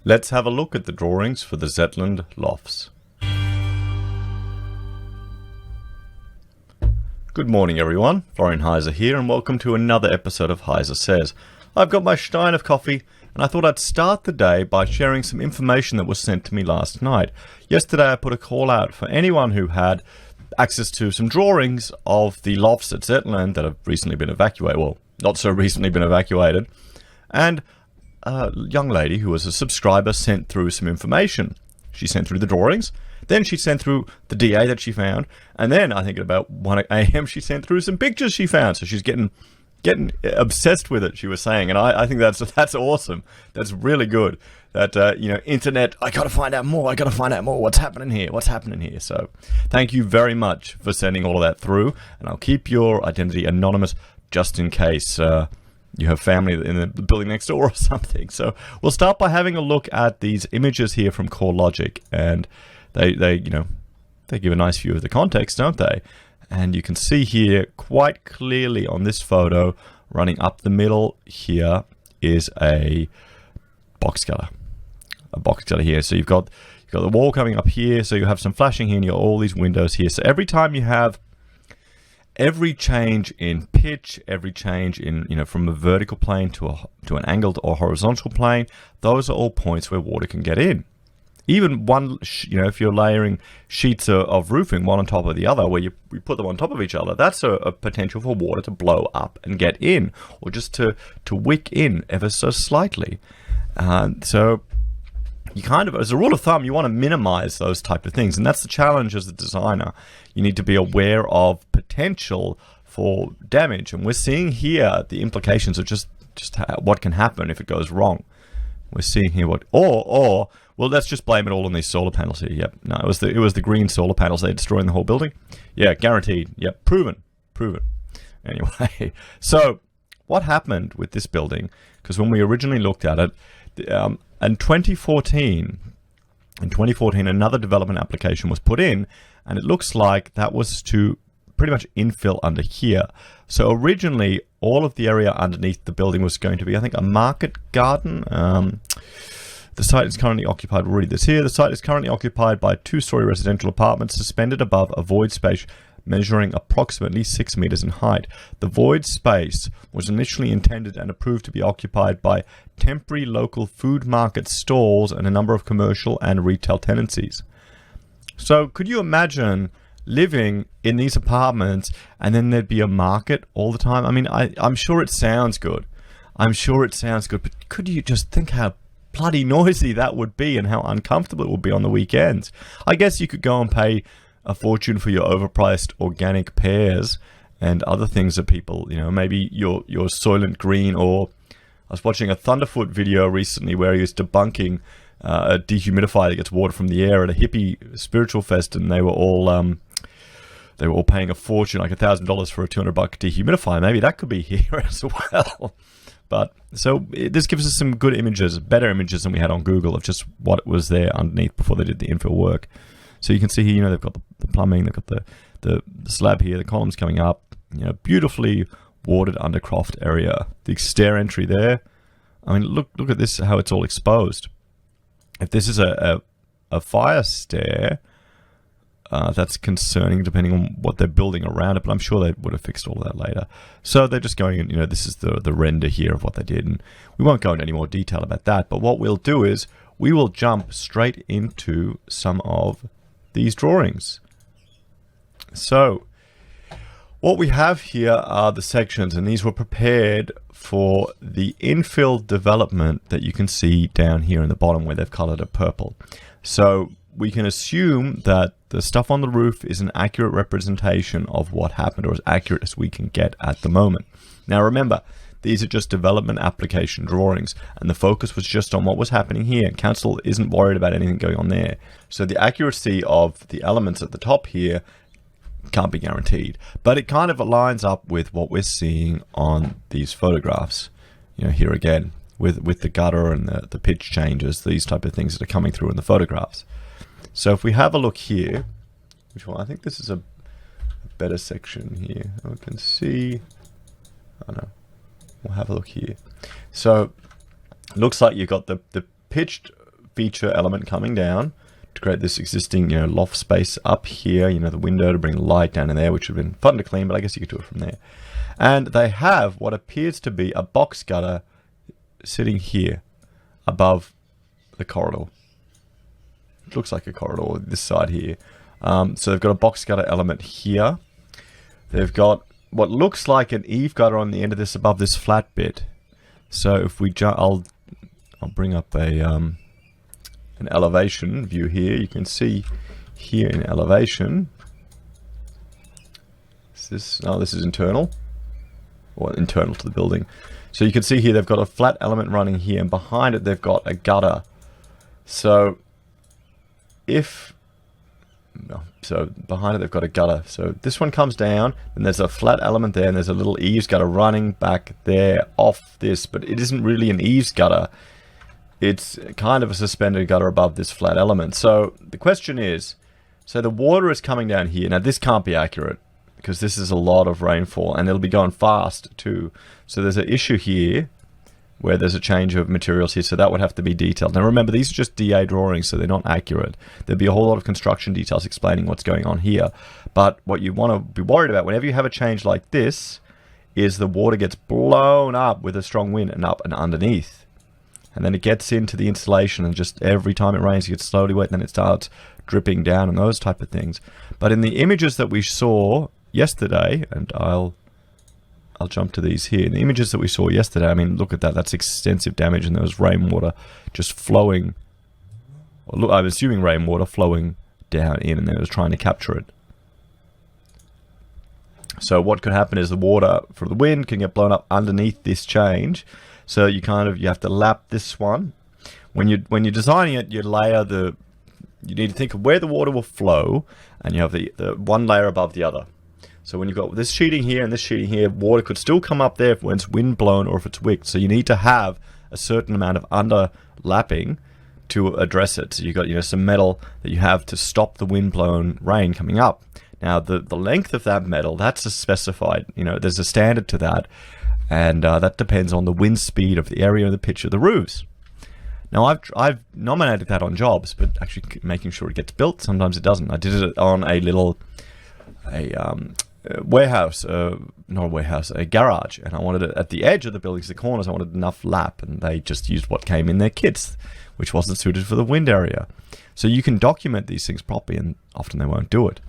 Let's have a look at the drawings for the Zetland Lofts. Good morning everyone, Florian Heiser here and welcome to another episode of Heiser Says. I've got my stein of coffee and I thought I'd start the day by sharing some information that was sent to me last night. Yesterday I put a call out for anyone who had access to some drawings of the lofts at Zetland that have recently been evacuated, well, not so recently been evacuated, and a young lady who was a subscriber sent through some information. She sent through the drawings, then she sent through the DA that she found, and then I think at about 1 a.m. she sent through some pictures she found. So she's getting obsessed with it, she was saying, and I think that's awesome. That's really good. That internet, I gotta find out more. What's happening here? So thank you very much for sending all of that through, and I'll keep your identity anonymous just in case you have family in the building next door or something. So we'll start by having a look at these images here from CoreLogic, and they give a nice view of the context, don't they? And you can see here quite clearly on this photo, running up the middle here is a box cutter. A box cutter here. So you've got the wall coming up here, so you have some flashing here and you got all these windows here. So every time you have every change in pitch, every change in from a vertical plane to an angled or horizontal plane, those are all points where water can get in. Even one, if you're layering sheets of roofing one on top of the other, where you put them on top of each other, that's a potential for water to blow up and get in, or just to wick in ever so slightly. So you as a rule of thumb, you want to minimize those type of things, and that's the challenge as a designer. You need to be aware of potential for damage, and we're seeing here the implications of just what can happen if it goes wrong. We're seeing here well, let's just blame it all on these solar panels here. Yep, no, it was the green solar panels. They're destroying the whole building. Yeah, guaranteed. Yep, proven. Anyway, so what happened with this building? Because when we originally looked at it, in 2014, another development application was put in, and it looks like that was to pretty much infill under here. So originally, all of the area underneath the building was going to be, I think, a market garden. The site is currently occupied, we'll read this here. The site is currently occupied by 2-story residential apartments suspended above a void space measuring approximately 6 meters in height. The void space was initially intended and approved to be occupied by temporary local food market stalls and a number of commercial and retail tenancies. So could you imagine living in these apartments and then there'd be a market all the time? I mean, I'm sure it sounds good. But could you just think how bloody noisy that would be and how uncomfortable it would be on the weekends? I guess you could go and pay a fortune for your overpriced organic pears and other things that people, maybe your Soylent Green, or I was watching a Thunderfoot video recently where he was debunking a dehumidifier that gets water from the air at a hippie spiritual fest, and they were all paying a fortune, like $1,000 for a $200 dehumidifier. Maybe that could be here as well. But so this gives us some good images, better images than we had on Google of just what was there underneath before they did the infill work. So you can see here, they've got the plumbing, they've got the slab here, the columns coming up, beautifully watered undercroft area. The stair entry there. I mean, look at this, how it's all exposed. If this is a fire stair, that's concerning depending on what they're building around it, but I'm sure they would have fixed all of that later. So they're just going, this is the render here of what they did, and we won't go into any more detail about that, but what we'll do is we will jump straight into some of these drawings. So what we have here are the sections, and these were prepared for the infill development that you can see down here in the bottom where they've colored it purple. So we can assume that the stuff on the roof is an accurate representation of what happened, or as accurate as we can get at the moment. Now remember, these are just development application drawings, and the focus was just on what was happening here. Council isn't worried about anything going on there. So the accuracy of the elements at the top here can't be guaranteed, but it kind of aligns up with what we're seeing on these photographs. Here again, with the gutter and the pitch changes, these type of things that are coming through in the photographs. So if we have a look here, which one? I think this is a better section here. We can see, we'll have a look here. So looks like you've got the pitched feature element coming down to create this existing, loft space up here, the window to bring light down in there, which would have been fun to clean, but I guess you could do it from there. And they have what appears to be a box gutter sitting here above the corridor. It looks like a corridor, this side here. So they've got a box gutter element here. They've got what looks like an eave gutter on the end of this above this flat bit. So if we I'll bring up an elevation view here. You can see here in elevation. This is internal, or internal to the building. So you can see here they've got a flat element running here, and behind it they've got a gutter. So behind it they've got a gutter. So this one comes down, and there's a flat element there, and there's a little eaves gutter running back there off this, but it isn't really an eaves gutter. It's kind of a suspended gutter above this flat element. So the question is, so the water is coming down here. Now this can't be accurate, because this is a lot of rainfall, and it'll be going fast too. So there's an issue here where there's a change of materials here, so that would have to be detailed. Now remember, these are just DA drawings, so they're not accurate. There'd be a whole lot of construction details explaining what's going on here. But what you want to be worried about whenever you have a change like this is the water gets blown up with a strong wind and up and underneath. And then it gets into the insulation, and just every time it rains, it gets slowly wet, and then it starts dripping down and those type of things. But in the images that we saw yesterday, and I'll jump to these here. In the images that we saw yesterday, I mean, look at that. That's extensive damage, and there was rainwater just flowing. Well, look, I'm assuming rainwater flowing down in, and then it was trying to capture it. So what could happen is the water from the wind can get blown up underneath this change. So you have to lap this one. When you're designing it, you need to think of where the water will flow, and you have the one layer above the other. So when you've got this sheeting here and this sheeting here, water could still come up there when it's wind blown or if it's wicked. So you need to have a certain amount of underlapping to address it. So you've got some metal that you have to stop the wind blown rain coming up. Now the length of that metal, that's specified. There's a standard to that, and that depends on the wind speed of the area and the pitch of the roofs. Now I've nominated that on jobs, but actually making sure it gets built, sometimes it doesn't. I did it on a warehouse, not a warehouse, a garage, and I wanted it at the edge of the buildings, the corners. I wanted enough lap, and they just used what came in their kits, which wasn't suited for the wind area. So you can document these things properly, and often they won't do it.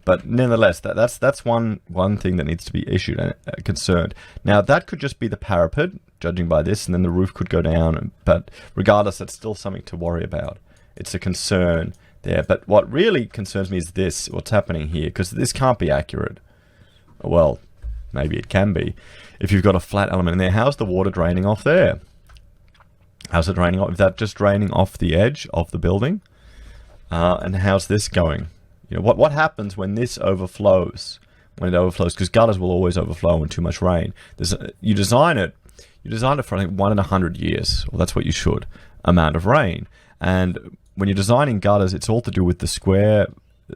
But nevertheless, that's one thing that needs to be issued and concerned. Now that could just be the parapet, judging by this, and then the roof could go down. But regardless, that's still something to worry about. It's a concern there. But what really concerns me is what's happening here, because this can't be accurate. Well, maybe it can be. If you've got a flat element in there, how's the water draining off there? How's it draining off? Is that just draining off the edge of the building? And how's this going? What happens when this overflows? When it overflows, because gutters will always overflow when too much rain. You design it for, I think, 1 in 100 years, or that's what you should, amount of rain. And when you're designing gutters, it's all to do with the square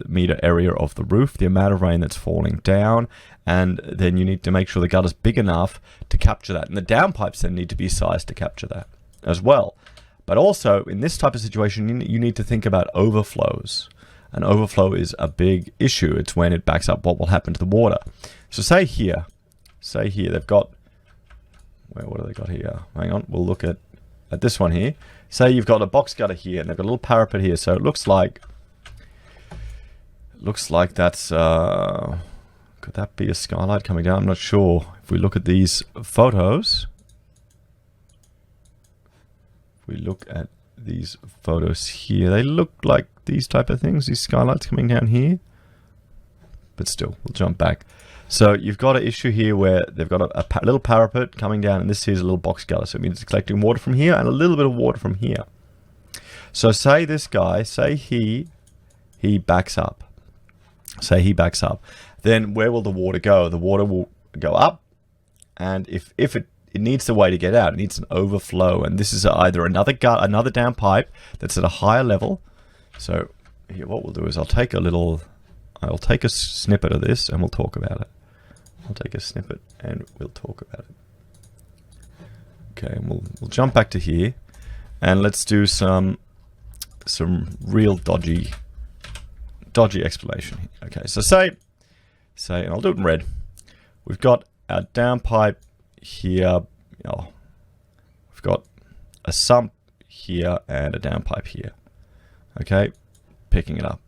meter area of the roof, the amount of rain that's falling down, and then you need to make sure the gutter's big enough to capture that. And the downpipes then need to be sized to capture that as well. But also, in this type of situation, you need to think about overflows. And overflow is a big issue. It's when it backs up, what will happen to the water. So say here, they've got, what do they got here? Hang on, we'll look at this one here. Say you've got a box gutter here, and they've got a little parapet here. So it looks like that's, could that be a skylight coming down? I'm not sure. If we look at these photos, here, they look like these type of things, these skylights coming down here. But still, we'll jump back. So you've got an issue here where they've got a little parapet coming down, and this here's a little box gutter. So it means it's collecting water from here and a little bit of water from here. So say this guy, he backs up. Then where will the water go? The water will go up, and if it needs a way to get out, it needs an overflow, and this is either another downpipe that's at a higher level. So here, what we'll do is I'll take a snippet of this, and we'll talk about it. Okay, and we'll jump back to here, and let's do some real dodgy explanation here. Okay, so say, and I'll do it in red. We've got our downpipe here. We've got a sump here and a downpipe here. Okay, picking it up,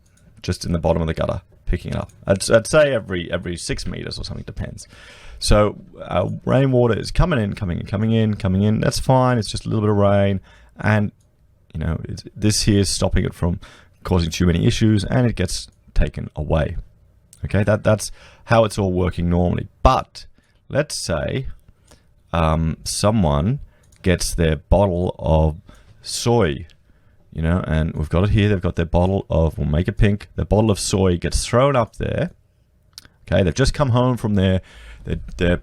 just in the bottom of the gutter, picking it up. I'd say every 6 meters or something, depends. So rainwater is coming in. That's fine. It's just a little bit of rain, and this here is stopping it from causing too many issues, and it gets taken away. Okay, that's how it's all working normally. But let's say someone gets their bottle of soy, and we've got it here. They've got their bottle of, we'll make it pink. Their bottle of soy gets thrown up there. Okay, they've just come home from their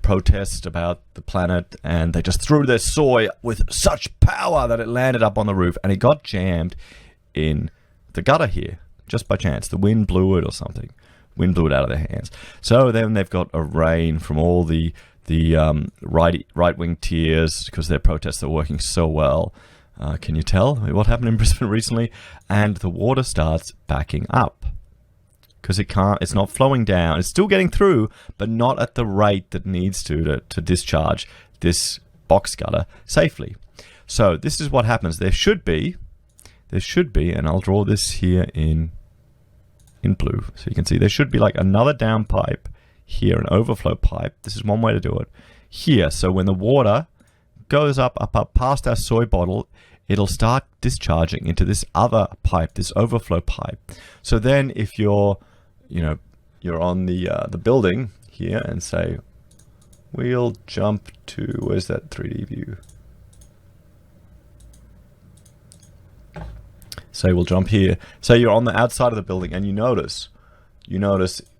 protest about the planet, and they just threw their soy with such power that it landed up on the roof, and it got jammed in the gutter here, just by chance. The wind blew it or something. Wind blew it out of their hands. So then they've got a rain from all the right-wing tiers because their protests are working so well. Can you tell what happened in Brisbane recently? And the water starts backing up because it's not flowing down. It's still getting through, but not at the rate that needs to discharge this box gutter safely. So this is what happens. There should be, and I'll draw this here in blue, so you can see there should be like another downpipe here, an overflow pipe. This is one way to do it here. So when the water goes up past our soy bottle, it'll start discharging into this other pipe, this overflow pipe. So then if you're on the building here and say, we'll jump to, where's that 3D view? Say we'll jump here. Say you're on the outside of the building and you notice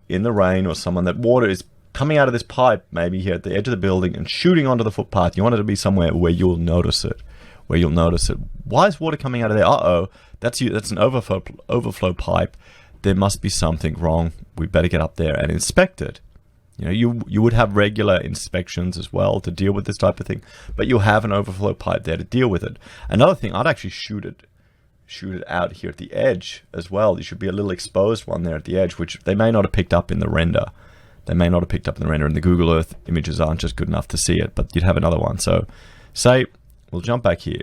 in the rain or someone that water is coming out of this pipe, maybe here at the edge of the building and shooting onto the footpath. You want it to be somewhere where you'll notice it. Why is water coming out of there? Uh-oh, that's an overflow pipe. There must be something wrong. We better get up there and inspect it. You would have regular inspections as well to deal with this type of thing, but you'll have an overflow pipe there to deal with it. Another thing, I'd actually shoot it out here at the edge as well. There should be a little exposed one there at the edge, which they may not have picked up in the render. And the Google Earth images aren't just good enough to see it, but you'd have another one. So say we'll jump back here.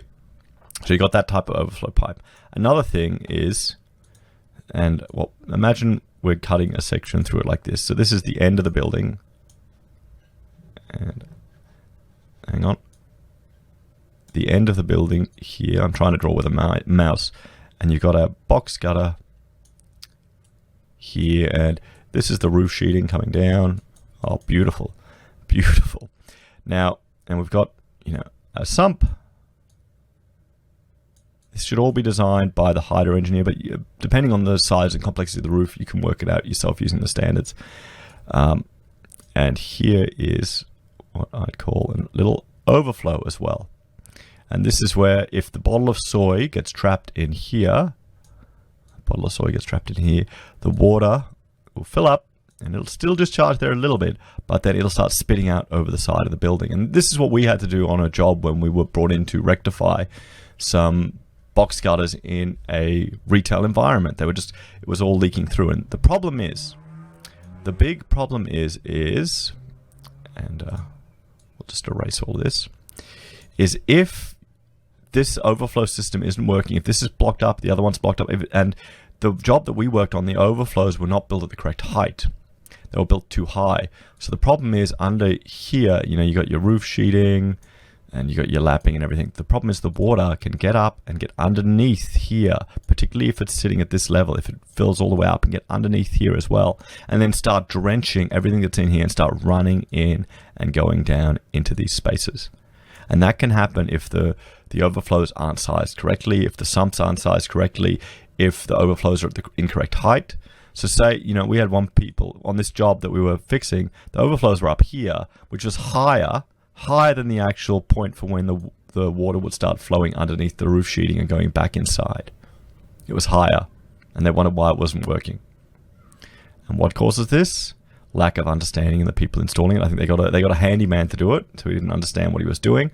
So you got that type of overflow pipe. Another thing is, imagine we're cutting a section through it like this. So this is the end of the building. And hang on. The end of the building here. I'm trying to draw with a mouse. And you've got a box gutter here, and this is the roof sheeting coming down. Oh, beautiful. Now, and we've got, a sump. This should all be designed by the hydro engineer, but depending on the size and complexity of the roof, you can work it out yourself using the standards. And here is what I'd call a little overflow as well. And this is where if the bottle of soy gets trapped in here, the water will fill up and it'll still discharge there a little bit, but then it'll start spitting out over the side of the building. And this is what we had to do on a job when we were brought in to rectify some box gutters in a retail environment. It was all leaking through. And the big problem is, and we'll just erase all this, is if this overflow system isn't working, if this is blocked up, the other one's blocked up, and the job that we worked on, the overflows were not built at the correct height. They were built too high. So the problem is under here, you got your roof sheeting and you got your lapping and everything. The problem is the water can get up and get underneath here, particularly if it's sitting at this level, if it fills all the way up and get underneath here as well, and then start drenching everything that's in here and start running in and going down into these spaces. And that can happen if the overflows aren't sized correctly, if the sumps aren't sized correctly, if the overflows are at the incorrect height. So say, we had one people on this job that we were fixing, the overflows were up here, which was higher than the actual point for when the water would start flowing underneath the roof sheeting and going back inside. It was higher, and they wondered why it wasn't working. And what causes this? Lack of understanding in the people installing it. I think they got a handyman to do it, so he didn't understand what he was doing.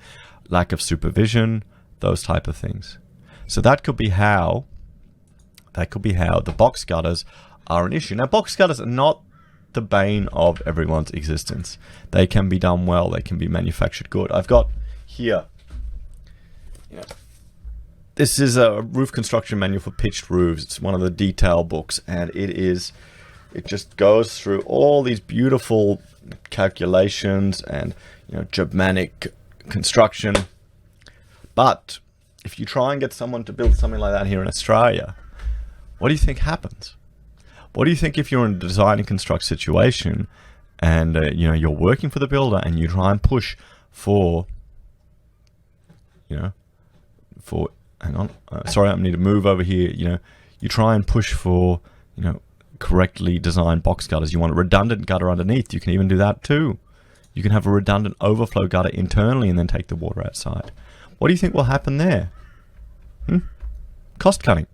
Lack of supervision, those type of things. So that could be how the box gutters are an issue. Now, box gutters are not the bane of everyone's existence. They can be done well. They can be manufactured good. I've got here, this is a roof construction manual for pitched roofs. It's one of the detail books, and it just goes through all these beautiful calculations and Germanic construction. But if you try and get someone to build something like that here in Australia, what do you think happens? What do you think if you're in a design and construct situation and you're working for the builder and you try and push for hang on, sorry, I need to move over here. You try and push for correctly designed box gutters. You want a redundant gutter underneath. You can even do that too. You can have a redundant overflow gutter internally and then take the water outside. What do you think will happen there? Cost cutting.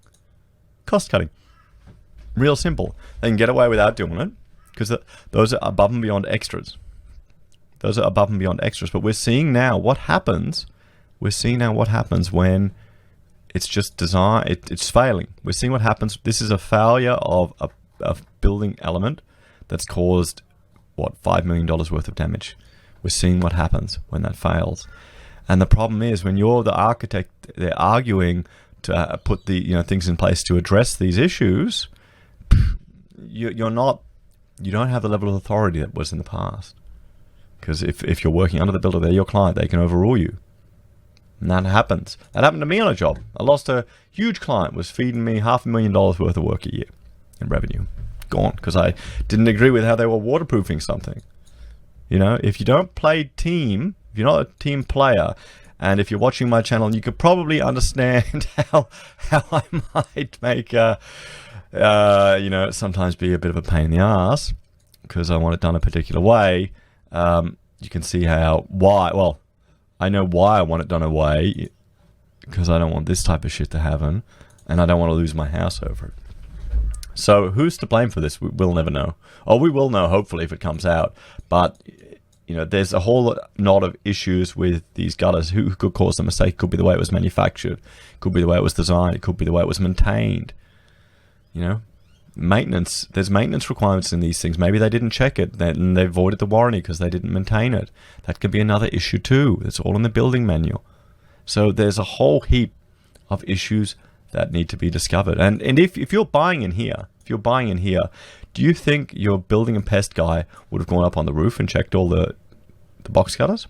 Real simple. They can get away without doing it because those are above and beyond extras. But we're seeing now what happens. When it's just design. It's failing. We're seeing what happens. This is a failure of a building element that's caused $5 million worth of damage. We're seeing what happens when that fails. And the problem is when you're the architect, they're arguing to put the things in place to address these issues. You don't have the level of authority that was in the past. Because if you're working under the builder, they're your client, they can overrule you. And that happens. That happened to me on a job. I lost a huge client, was feeding me $500,000 worth of work a year in revenue. Gone, because I didn't agree with how they were waterproofing something. If you don't play team, if you're not a team player, and if you're watching my channel, you could probably understand how I might make sometimes be a bit of a pain in the ass because I want it done a particular way. You can see why. Well, I know why I want it done a way because I don't want this type of shit to happen, and I don't want to lose my house over it. So who's to blame for this? We'll never know. Oh, we will know hopefully if it comes out, but there's a whole lot of issues with these gutters. Who could cause the mistake? Could be the way it was manufactured. Could be the way it was designed. It could be the way it was maintained. Maintenance. There's maintenance requirements in these things. Maybe they didn't check it, and they voided the warranty because they didn't maintain it. That could be another issue too. It's all in the building manual. So there's a whole heap of issues that need to be discovered. And if you're buying in here, do you think your building and pest guy would have gone up on the roof and checked all the box gutters?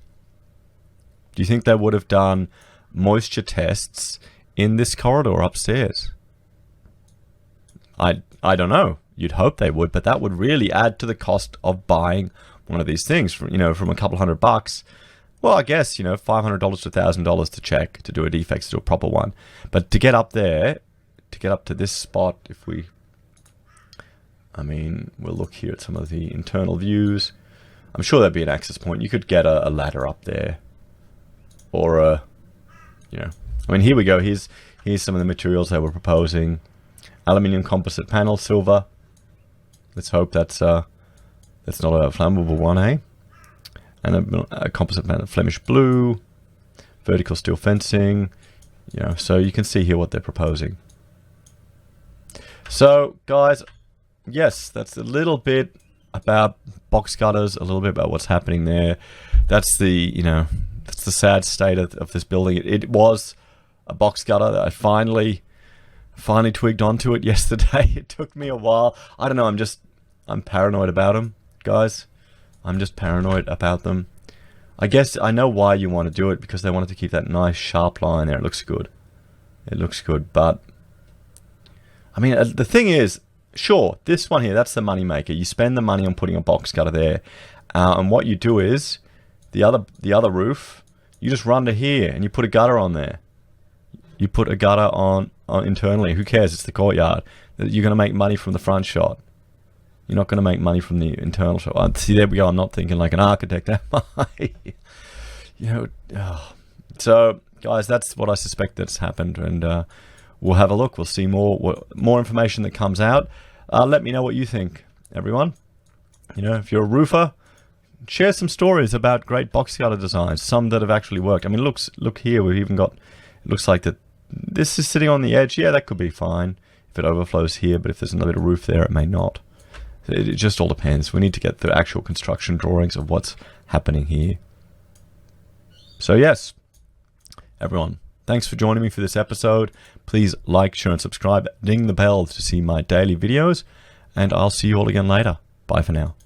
Do you think they would have done moisture tests in this corridor upstairs? I don't know. You'd hope they would, but that would really add to the cost of buying one of these things from a couple $100. Well, I guess, $500 to $1,000 to check, to do a defects, to do a proper one. But to get up there, to get up to this spot, we'll look here at some of the internal views. I'm sure there'd be an access point. You could get a ladder up there. Or, here we go. Here's some of the materials they were proposing. Aluminium composite panel, silver. Let's hope that's not a flammable one, eh? And a composite panel, Flemish blue, vertical steel fencing. So you can see here what they're proposing. So, guys, yes, that's a little bit about box gutters, a little bit about what's happening there. That's the sad state of this building. It was a box gutter that I finally twigged onto it yesterday. It took me a while. I don't know, I'm paranoid about them, guys. I'm just paranoid about them. I guess I know why you want to do it, because they wanted to keep that nice sharp line there. It looks good. But the thing is, sure, this one here, that's the money maker. You spend the money on putting a box gutter there, and what you do is the other roof, you just run to here and you put a gutter on there. You put a gutter on internally. Who cares? It's the courtyard. You're going to make money from the front shot. You're not going to make money from the internal shot. See, there we go. I'm not thinking like an architect, am I? So, guys, that's what I suspect that's happened, and we'll have a look. We'll see more information that comes out. Let me know what you think, everyone. If you're a roofer, share some stories about great box gutter designs, some that have actually worked. Look here. We've even got. It looks like that. this is sitting on the edge. Yeah, that could be fine if it overflows here, but if there's another bit of roof there, it may not. It just all depends. We need to get the actual construction drawings of what's happening here. So yes, everyone, thanks for joining me for this episode. Please like, share, and subscribe. Ding the bell to see my daily videos, and I'll see you all again later. Bye for now.